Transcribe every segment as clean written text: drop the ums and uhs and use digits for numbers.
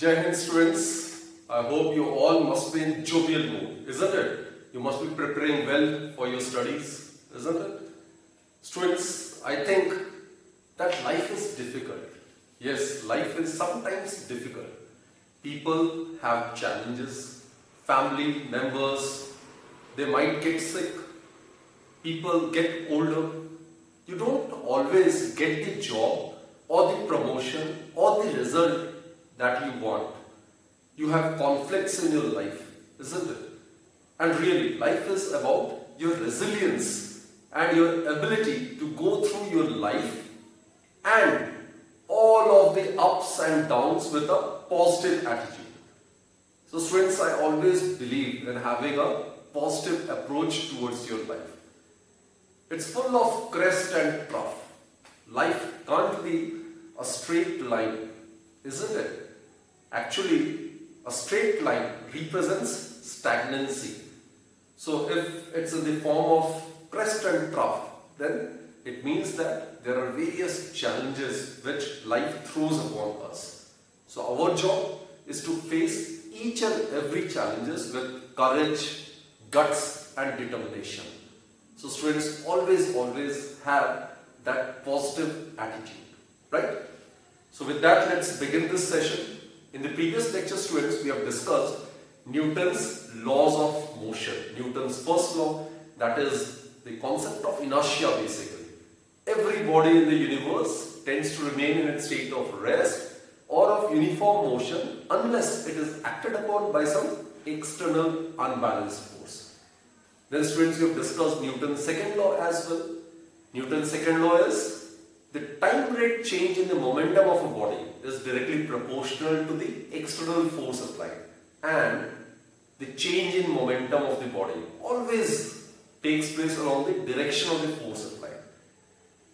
Jai Hind students, I hope you all must be in jovial mood, isn't it? You must be preparing well for your studies, isn't it? Students, I think that life is difficult. Yes, life is sometimes difficult. People have challenges, family members, they might get sick, people get older. You don't always get the job or the promotion or the result that you want. You have conflicts in your life, isn't it? And really, life is about your resilience and your ability to go through your life and all of the ups and downs with a positive attitude. So students, I always believe in having a positive approach towards your life. It's full of crest and trough. Life can't be a straight line, isn't it? Actually, a straight line represents stagnancy. So if it's in the form of crest and trough, then it means that there are various challenges which life throws upon us. So our job is to face each and every challenges with courage, guts and determination. So students, always have that positive attitude, right? So with that, let's begin this session. In the previous lecture, students, we have discussed Newton's laws of motion. Newton's first law, that is the concept of inertia basically. Every body in the universe tends to remain in its state of rest or of uniform motion unless it is acted upon by some external unbalanced force. Then students, we have discussed Newton's second law as well. Newton's second law is the time rate change in the momentum of a body is directly proportional to the external force applied, and the change in momentum of the body always takes place along the direction of the force applied.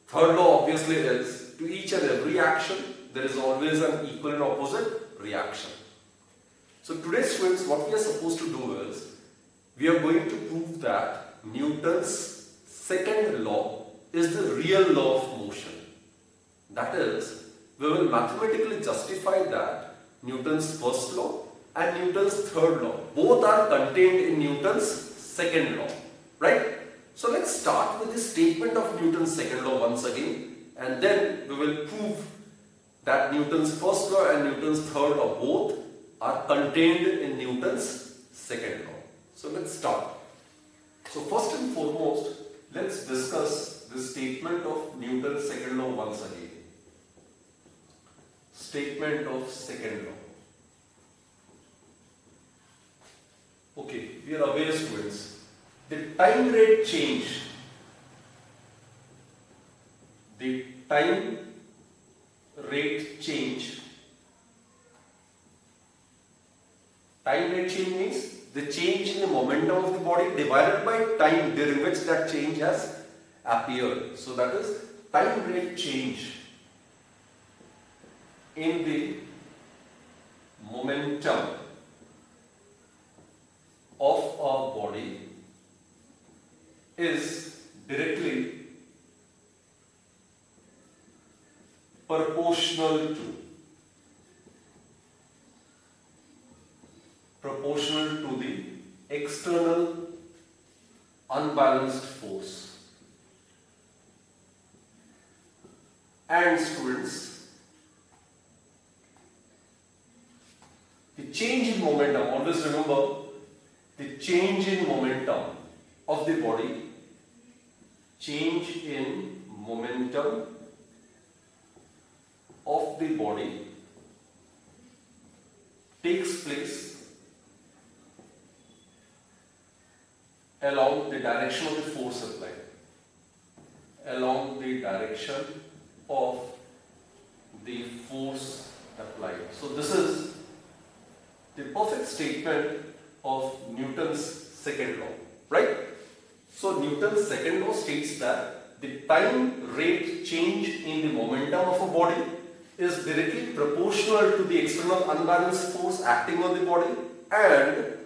Third law obviously is to each and every action there is always an equal and opposite reaction. So today students, what we are supposed to do is we are going to prove that Newton's second law is the real law of motion. That is, we will mathematically justify that Newton's first law and Newton's third law both are contained in Newton's second law, right? So let's start with the statement of Newton's second law once again, and then we will prove that Newton's first law and Newton's third law both are contained in Newton's second law. So let's start. So first and foremost, let's discuss the statement of Newton's second law once again. Statement of second law. Okay, we are aware students, the time rate change means the change in the momentum of the body divided by time during which that change has appeared. So that is time rate change in the momentum of a body is directly proportional to the external unbalanced force. And students, the change in momentum, always remember, the change in momentum of the body, takes place along the direction of the force applied. So this is the perfect statement of Newton's second law, right? So Newton's second law states that the time rate change in the momentum of a body is directly proportional to the external unbalanced force acting on the body, and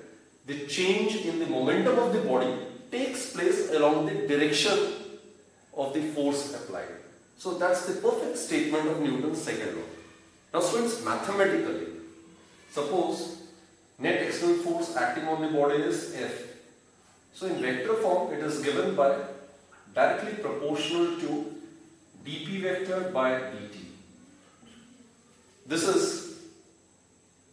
the change in the momentum of the body takes place along the direction of the force applied. So that's the perfect statement of Newton's second law. Now students, mathematically, Suppose net external force acting on the body is F. So in vector form it is given by directly proportional to dp vector by dt. This is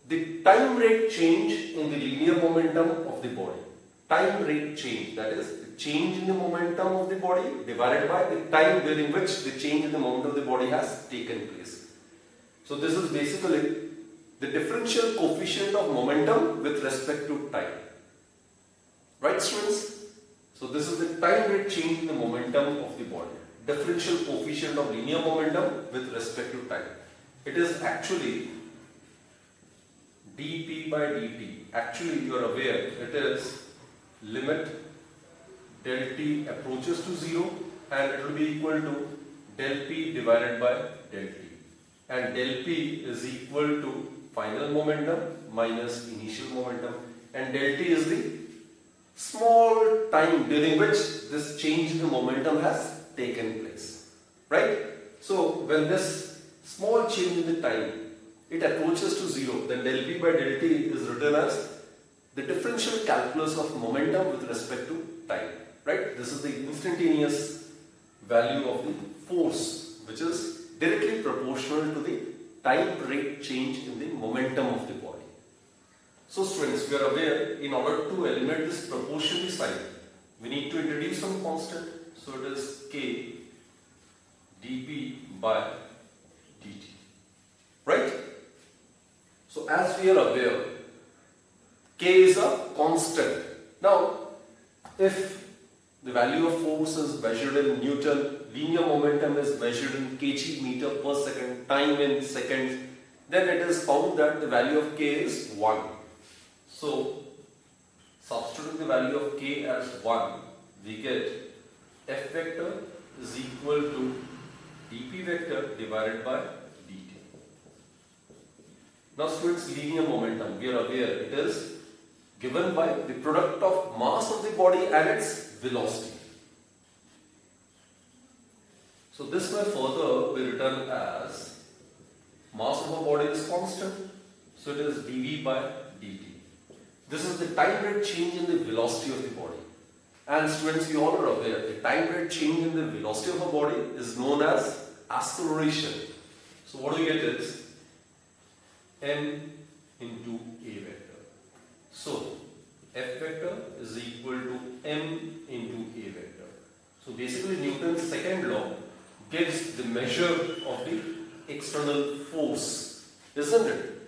the time rate change in the linear momentum of the body. Time rate change, that is the change in the momentum of the body divided by the time during which the change in the momentum of the body has taken place. So this is basically the differential coefficient of momentum with respect to time. Right, students? So this is the time rate change in the momentum of the body. Differential coefficient of linear momentum with respect to time. It is actually dp by dt. Actually, you are aware it is limit del t approaches to 0 and it will be equal to del p divided by del t. And del p is equal to final momentum minus initial momentum, and del t is the small time during which this change in the momentum has taken place. Right? So when this small change in the time it approaches to 0, then del p by del t is written as the differential calculus of momentum with respect to time. Right? This is the instantaneous value of the force which is directly proportional to the time rate change in the momentum of the body. So students, we are aware in order to eliminate this proportionally sign, we need to introduce some constant. So it is k dp by dt. Right? So as we are aware, k is a constant. Now, if the value of force is measured in Newton, linear momentum is measured in kg meter per second, time in seconds, then it is found that the value of k is 1. So, substituting the value of k as 1, we get f vector is equal to dp vector divided by dt. Now students, linear momentum, we are aware it is given by the product of mass of the body and its velocity. So this may further be written as mass of a body is constant, so it is dv by dt. This is the time rate change in the velocity of the body. And students, you all are aware, the time rate change in the velocity of a body is known as acceleration. So what do you get is m into a vector. So f vector is equal to m into a vector. So basically Newton's second law gives the measure of the external force, isn't it?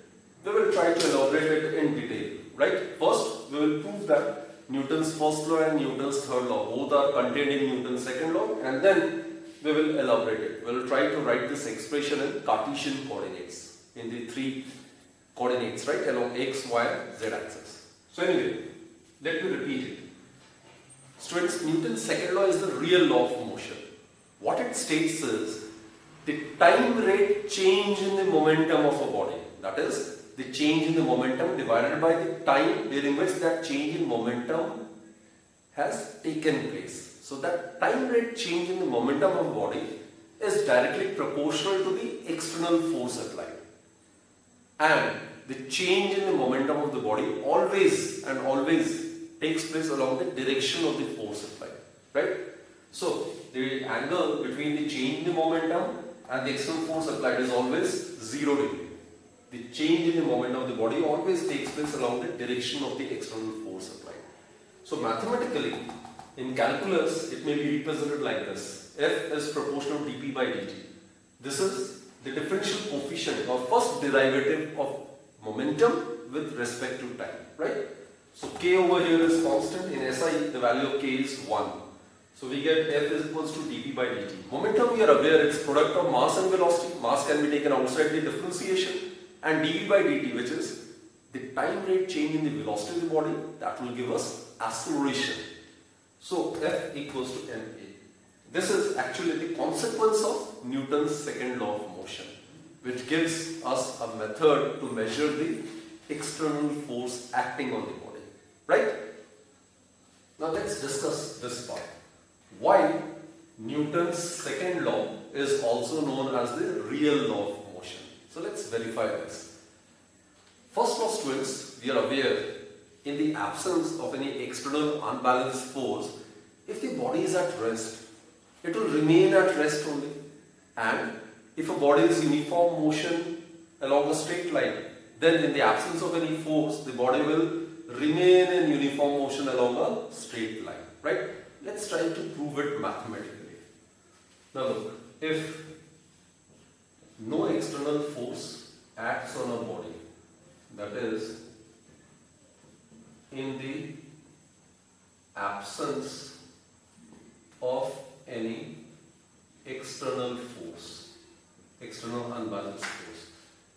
We will try to elaborate it in detail. Right? First, we will prove that Newton's first law and Newton's third law both are contained in Newton's second law, and then we will elaborate it. We will try to write this expression in Cartesian coordinates, in the 3 coordinates, right, along x, y, z axis. So anyway, let me repeat it. Students, Newton's second law is the real law of motion. What it states is the time rate change in the momentum of a body. That is, the change in the momentum divided by the time during which that change in momentum has taken place. So that time rate change in the momentum of a body is directly proportional to the external force applied. And the change in the momentum of the body always takes place along the direction of the force applied. Right? So the angle between the change in the momentum and the external force applied is always 0 degree. The change in the momentum of the body always takes place along the direction of the external force applied. So mathematically, in calculus, it may be represented like this. F is proportional to dp by dt. This is the differential coefficient or first derivative of momentum with respect to time. Right? So k over here is constant. In SI, the value of k is 1. So we get F is equals to dp by dt. Momentum, we are aware, it's product of mass and velocity. Mass can be taken outside the differentiation. And dv by dt, which is the time rate change in the velocity of the body, that will give us acceleration. So F equals to ma. This is actually the consequence of Newton's second law of motion, which gives us a method to measure the external force acting on the body. Right? Now let's discuss this part. Why Newton's second law is also known as the real law of motion. So let's verify this. First law, students, we are aware, in the absence of any external unbalanced force, if the body is at rest, it will remain at rest only. And if a body is uniform motion along a straight line, then in the absence of any force, the body will remain in uniform motion along a straight line. Right? Let's try to prove it mathematically. Now look, if no external force acts on a body, that is, in the absence of any external force, external unbalanced force,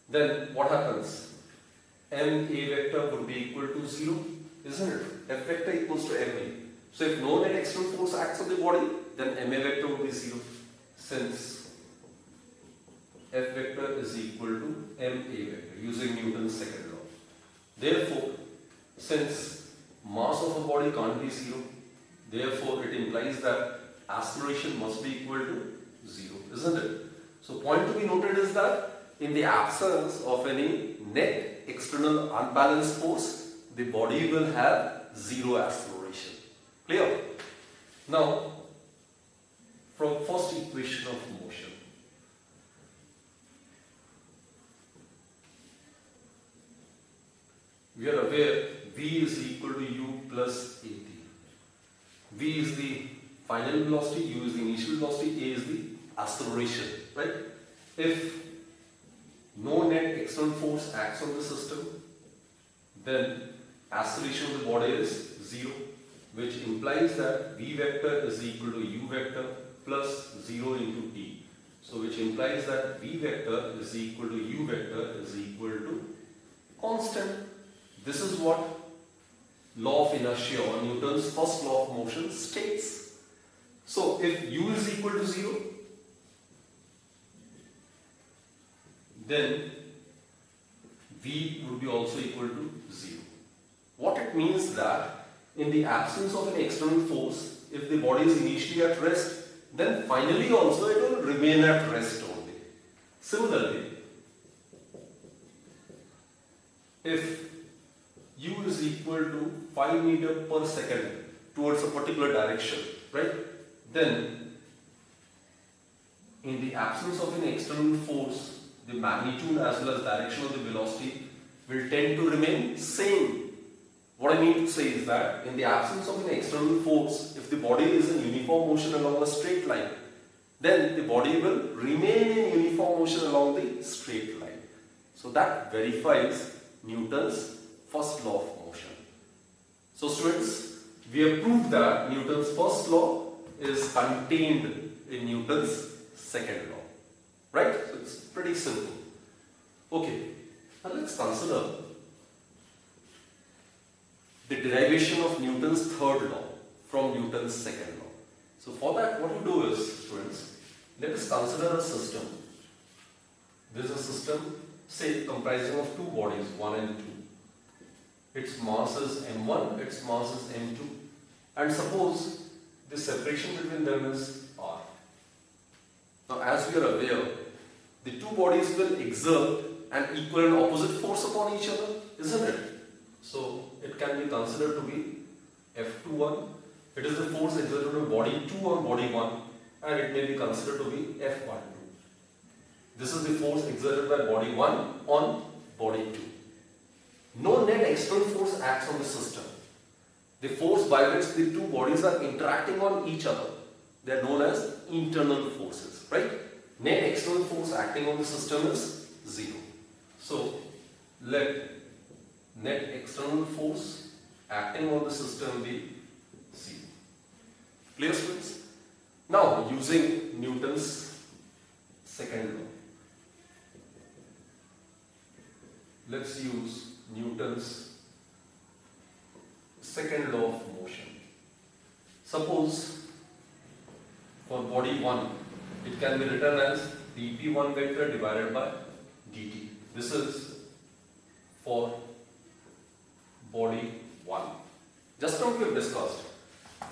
then what happens? Ma vector would be equal to 0, isn't it? F vector equals to Ma. So if no net external force acts on the body, then Ma vector would be 0, since F vector is equal to Ma vector using Newton's second law. Therefore, since mass of a body can't be 0, therefore it implies that acceleration must be equal to 0, isn't it? So point to be noted is that in the absence of any net external unbalanced force, the body will have 0 acceleration. Clear? Now, from first equation of motion, we are aware V is equal to U plus AT. V is the final velocity, U is the initial velocity, A is the acceleration, right? If no net external force acts on the system, then acceleration of the body is 0, which implies that V vector is equal to U vector plus 0 into T. So which implies that V vector is equal to U vector is equal to constant. This is what law of inertia, or Newton's first law of motion, states. So if U is equal to 0, then V would be also equal to 0. What it means that in the absence of an external force, if the body is initially at rest, then finally also it will remain at rest only. Similarly, if U is equal to 5 meters per second towards a particular direction, right? Then in the absence of an external force, the magnitude as well as direction of the velocity will tend to remain same. What I mean to say is that in the absence of an external force, if the body is in uniform motion along a straight line, then the body will remain in uniform motion along the straight line. So that verifies Newton's first law of motion. So students, we have proved that Newton's first law is contained in Newton's second law. Right? So it's pretty simple. Okay, now let's consider the derivation of Newton's third law from Newton's second law. So for that, what we do is, students, let us consider a system. There is a system, say, comprising of two bodies, 1 and 2. Its mass is m1, its mass is m2, and suppose the separation between them is r. Now, as we are aware, the two bodies will exert an equal and opposite force upon each other, isn't it? So it can be considered to be F21. It is the force exerted on body 2 on body 1, and it may be considered to be F12. This is the force exerted by body 1 on body 2. No net external force acts on the system. The force by which the two bodies are interacting on each other, they are known as internal forces, right? Net external force acting on the system is 0. So let net external force acting on the system be 0. Clear, students? Now, using Newton's second law, let's use Newton's second law of motion. Suppose for body 1, it can be written as dp1 vector divided by dt. This is for body 1. Just now we have discussed,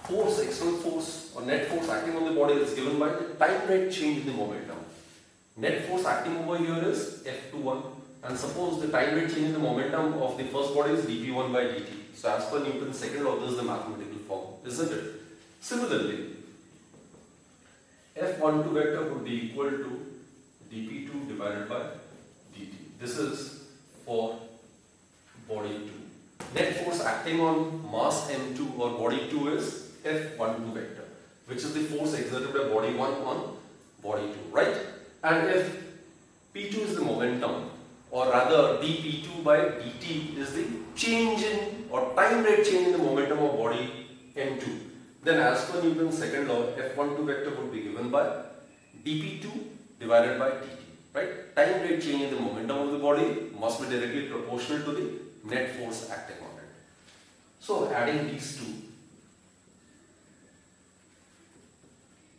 force, external force or net force acting on the body is given by the time rate change in the momentum. Net force acting over here is F21, and suppose the time rate change in the momentum of the first body is dp1 by dt. So as per Newton's second law, this is the mathematical form, isn't it? Similarly, F12 vector would be equal to dp2 divided by dt. This is for body 2. Net force acting on mass m2 or body 2 is F12 vector, which is the force exerted by body 1 on body 2, right? And if P2 is the momentum, or rather dP2 by dt is the change in or time rate change in the momentum of body m2, then as per Newton's second law, F12 vector would be given by dP2 divided by dt, right? Time rate change in the momentum of the body must be directly proportional to the net force acting on it. So adding these two,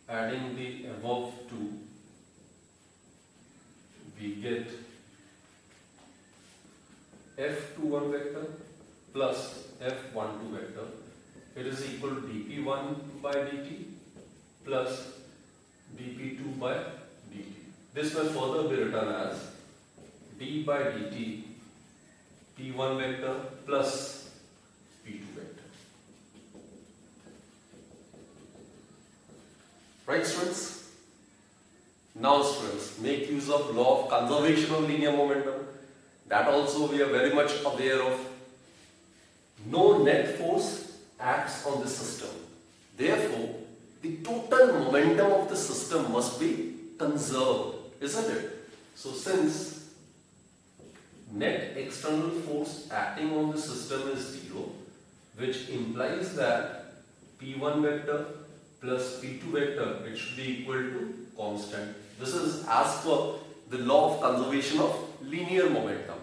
adding the above two, we get F21 vector plus F12 vector. It is equal to dP1 by dt plus dP2 by dt. This will further be written as d by dt P1 vector plus P2 vector. Right, students? Now students, make use of law of conservation of linear momentum. That also we are very much aware of. No net force acts on the system. Therefore, the total momentum of the system must be conserved, isn't it? So since net external force acting on the system is 0, which implies that P1 vector plus P2 vector, it should be equal to constant. This is as per the law of conservation of linear momentum,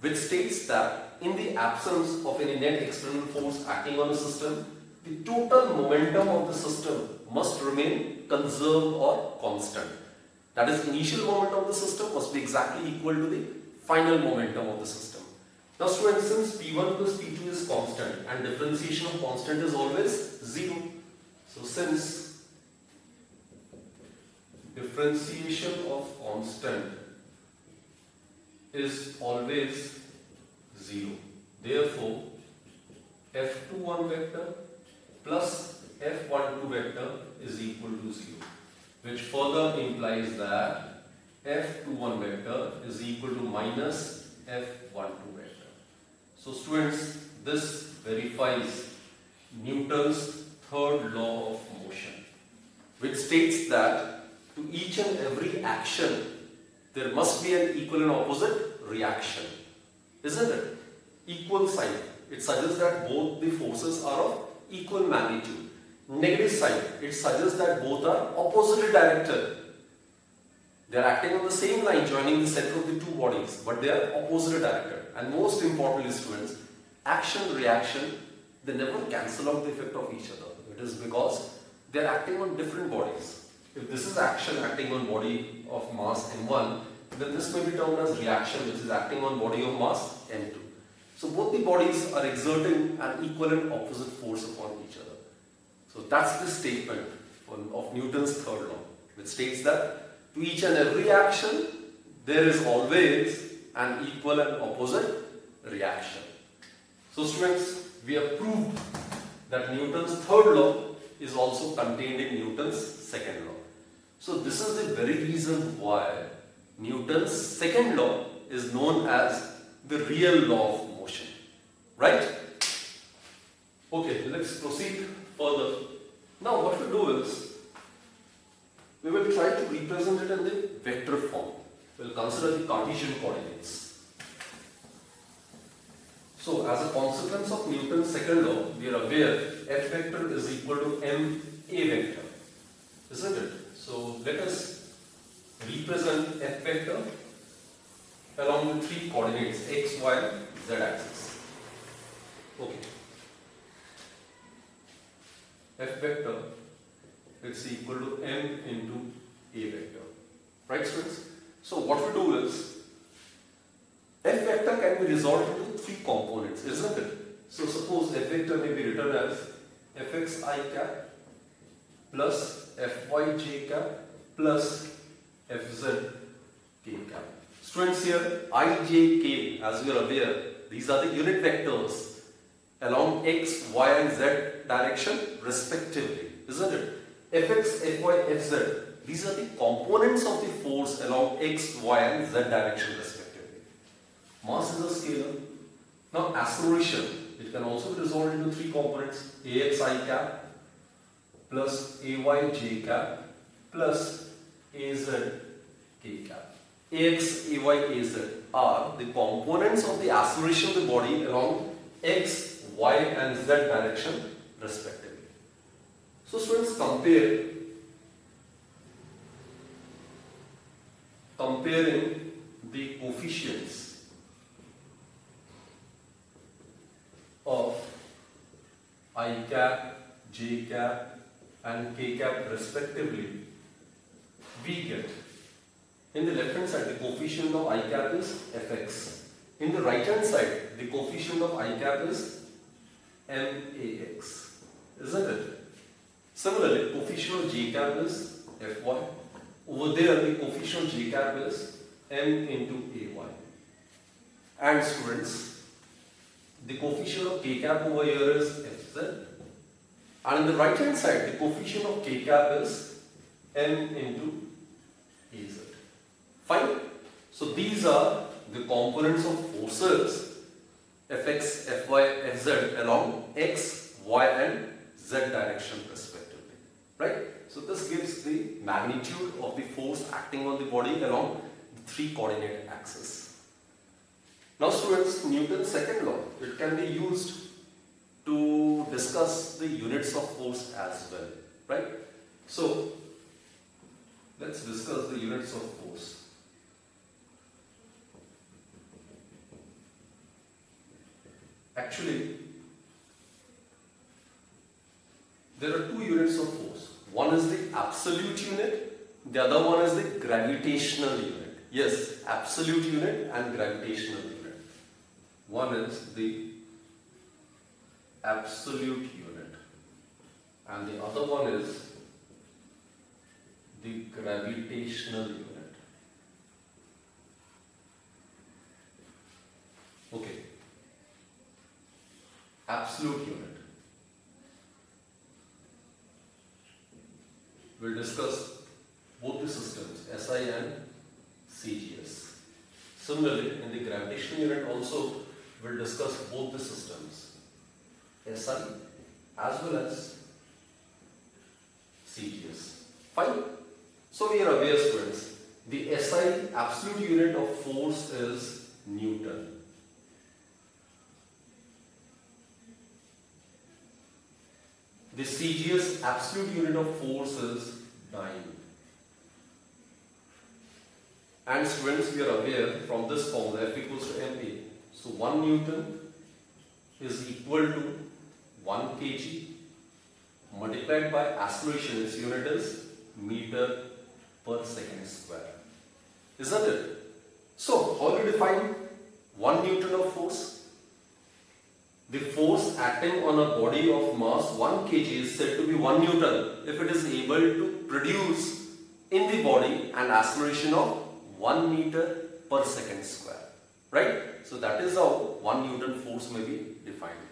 which states that in the absence of any net external force acting on a system, the total momentum of the system must remain conserved or constant. That is, initial momentum of the system must be exactly equal to the final momentum of the system. Now students, since P1 plus P2 is constant and differentiation of constant is always 0, so since differentiation of constant is always 0, therefore F21 vector plus F12 vector is equal to 0, which further implies that F21 vector is equal to minus F12 vector. So students, this verifies Newton's third law of motion, which states that to each and every action there must be an equal and opposite reaction, isn't it? Equal sign, it suggests that both the forces are of equal magnitude. Negative sign, it suggests that both are oppositely directed. They are acting on the same line joining the center of the two bodies, but they are oppositely directed. And most importantly students, action, reaction, they never cancel out the effect of each other. It is because they are acting on different bodies. If this is action acting on body of mass m1, then this may be termed as reaction, which is acting on body of mass m2. So both the bodies are exerting an equal and opposite force upon each other. So that's the statement of Newton's third law, which states that to each and every action there is always an equal and opposite reaction. So students, we have proved that Newton's third law is also contained in Newton's second law. So this is the very reason why Newton's second law is known as the real law of motion, right? Okay, let's proceed further. Now what we do is, we will try to represent it in the vector form. We will consider the Cartesian coordinates. So as a consequence of Newton's second law, we are aware F vector is equal to ma vector, isn't it? So let us represent F vector along the three coordinates x, y, z axis. Okay. F vector is equal to m into a vector. Right students? So what we do is, F vector can be resolved into three components, isn't it? So suppose F vector may be written as fxi cap plus fyj cap plus fz k cap. Students, here I, J, K, as you are aware, these are the unit vectors along x, y and z direction respectively, isn't it? Fx, Fy, Fz, these are the components of the force along x, y and z direction respectively. Mass is a scalar. Now acceleration, it can also be resolved into three components: Ax I cap plus Ay j cap plus Az k cap. Ax, Ay, Az are the components of the acceleration of the body along x, y and z direction respectively. So students, comparing the coefficients of I cap, j cap and k cap respectively, we get in the left hand side the coefficient of I cap is fx. In the right hand side the coefficient of I cap is max, isn't it? Similarly, coefficient of j cap is fy. Over there the coefficient of j cap is m into ay. And students, the coefficient of k cap over here is fz. And in the right hand side the coefficient of k cap is m into az. Fine. So these are the components of forces fx, fy, fz along x, y and z direction respectively. Right? So this gives the magnitude of the force acting on the body along the three coordinate axes. Now students, Newton's second law, it can be used to discuss the units of force as well. Right? So let's discuss the units of force. Actually, there are two units of force. One is the absolute unit, the other one is the gravitational unit. Yes, absolute unit and gravitational unit. One is the absolute unit and the other one is the gravitational unit. Okay. Absolute unit. We'll discuss both the systems, SI and CGS. Similarly, in the gravitational unit also, we'll discuss both the systems, SI as well as CGS. Fine. So we are aware, students, the SI absolute unit of force is Newton. The CGS absolute unit of force is dyne. And students, we are aware from this formula F equals to ma. So 1 Newton is equal to 1 kg multiplied by acceleration. Its unit is meter per second square. Isn't it? So how do you define 1 Newton of force? The force acting on a body of mass 1 kg is said to be 1 Newton if it is able to produce in the body an acceleration of 1 meter per second square. Right? So that is how 1 Newton force may be defined.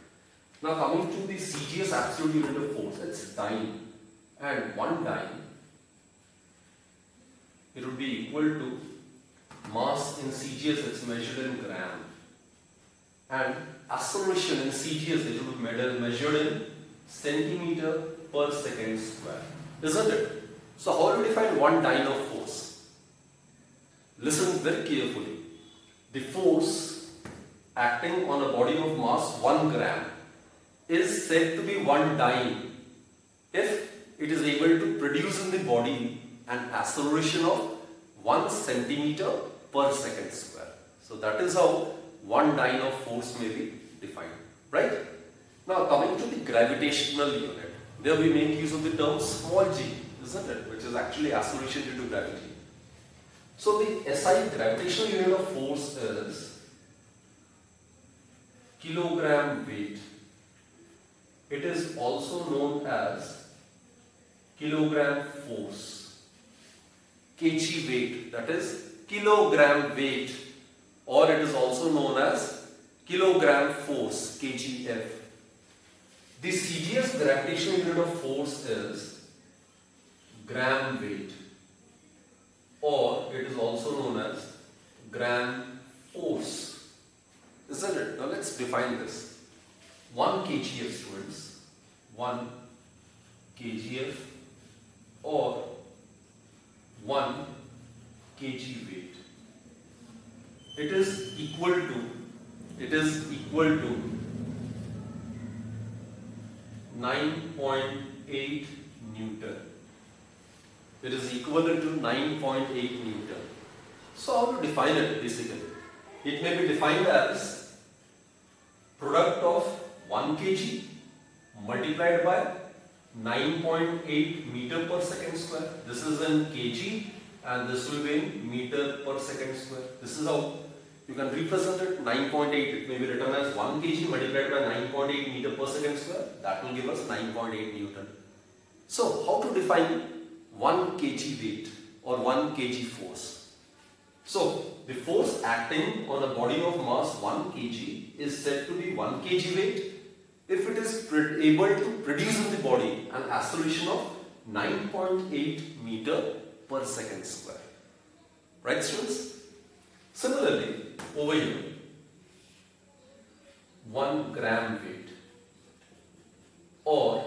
Now coming to the CGS absolute unit of force, it's dyne. And 1 dyne, it would be equal to mass in CGS, it's measured in gram. And acceleration in CGS, it will be measured in centimeter per second square. Isn't it? So how do we define 1 dyne of force? Listen very carefully. The force acting on a body of mass 1 gram is said to be 1 dyne if it is able to produce in the body an acceleration of 1 centimeter per second square. So that is how 1 dyne of force may be defined. Right? Now coming to the gravitational unit. There we make use of the term small g, isn't it? Which is actually acceleration due to gravity. So the SI gravitational unit of force is kilogram weight. It is also known as kilogram force. Kg weight, that is kilogram weight, or it is also known as kilogram force, kgf. The CGS gravitational unit of force is gram weight, or it is also known as gram force, isn't it? Now let's define this. 1 kgf, students, 1 kgf or 1 kg weight. It is equal to 9.8 Newton. It is equivalent to 9.8 Newton. So how to define it basically? It may be defined as product of 1 kg multiplied by 9.8 meter per second square. This is in kg and this will be in meter per second square. This is how you can represent it. 9.8, it may be written as 1 kg multiplied by 9.8 meter per second square. That will give us 9.8 Newton. So how to define 1 kg weight or 1 kg force? So the force acting on a body of mass 1 kg is said to be 1 kg weight if it is able to produce in the body an acceleration of 9.8 meter per second square. Right, students? Similarly, over here, 1 gram weight or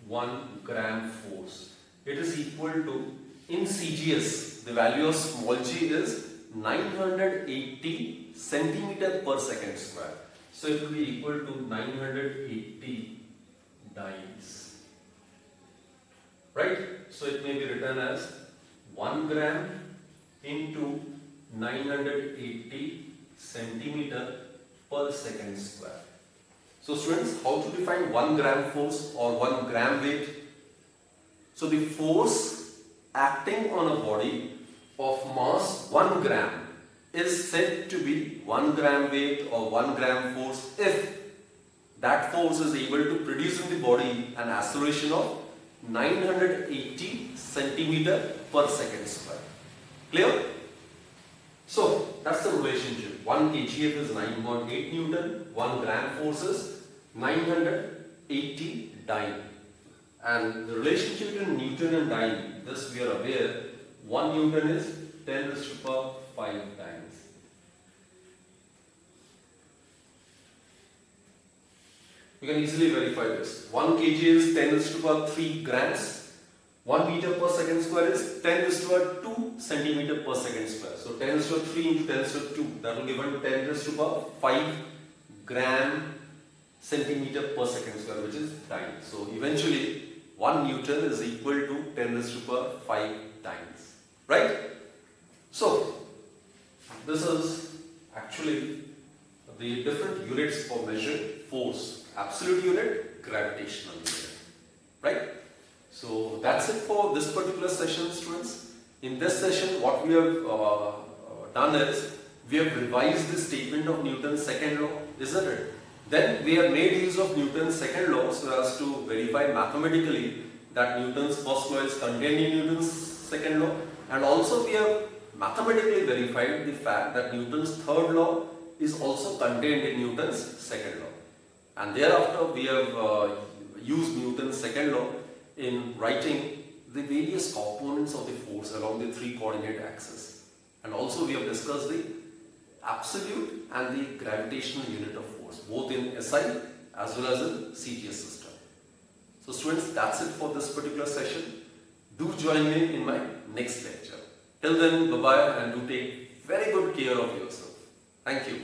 1 gram force, it is equal to, in CGS, the value of small g is 980 centimeter per second square. So it will be equal to 980 dynes. Right? So it may be written as 1 gram into 980 centimeter per second square. So students, how to define 1 gram force or 1 gram weight? So the force acting on a body of mass 1 gram is said to be 1 gram weight or 1 gram force if that force is able to produce in the body an acceleration of 980 centimeter per second square. Clear? So that's the relationship. 1 kgf is 9.8 Newton, 1 gram force is 980 dyne. And the relationship between Newton and dyne, this we are aware, 1 Newton is 10 raised to the power 5 dynes. You can easily verify this. 1 kg is 10 raised to the power 3 grams. 1 meter per second square is 10 raised to the power 2 centimeter per second square. So 10 raised to the power 3 into 10 raised to the power 2. That will give us 10 raised to the power 5 gram centimeter per second square, which is dyne. So eventually 1 Newton is equal to 10 raised to the power 5 dynes. Right? So this is actually the different units for measuring force. Absolute unit, gravitational unit. Right? So that's it for this particular session, students. In this session, what we have done is, we have revised the statement of Newton's second law, isn't it? Then we have made use of Newton's second law so as to verify mathematically that Newton's first law is contained in Newton's second law, and also we have mathematically verified the fact that Newton's third law is also contained in Newton's second law. And thereafter we have used Newton's second law in writing the various components of the force along the 3 coordinate axis. And also we have discussed the absolute and the gravitational unit of force, both in SI as well as in CGS system. So students, that's it for this particular session. Do join me in my next lecture. Till then, bye-bye, and do take very good care of yourself. Thank you.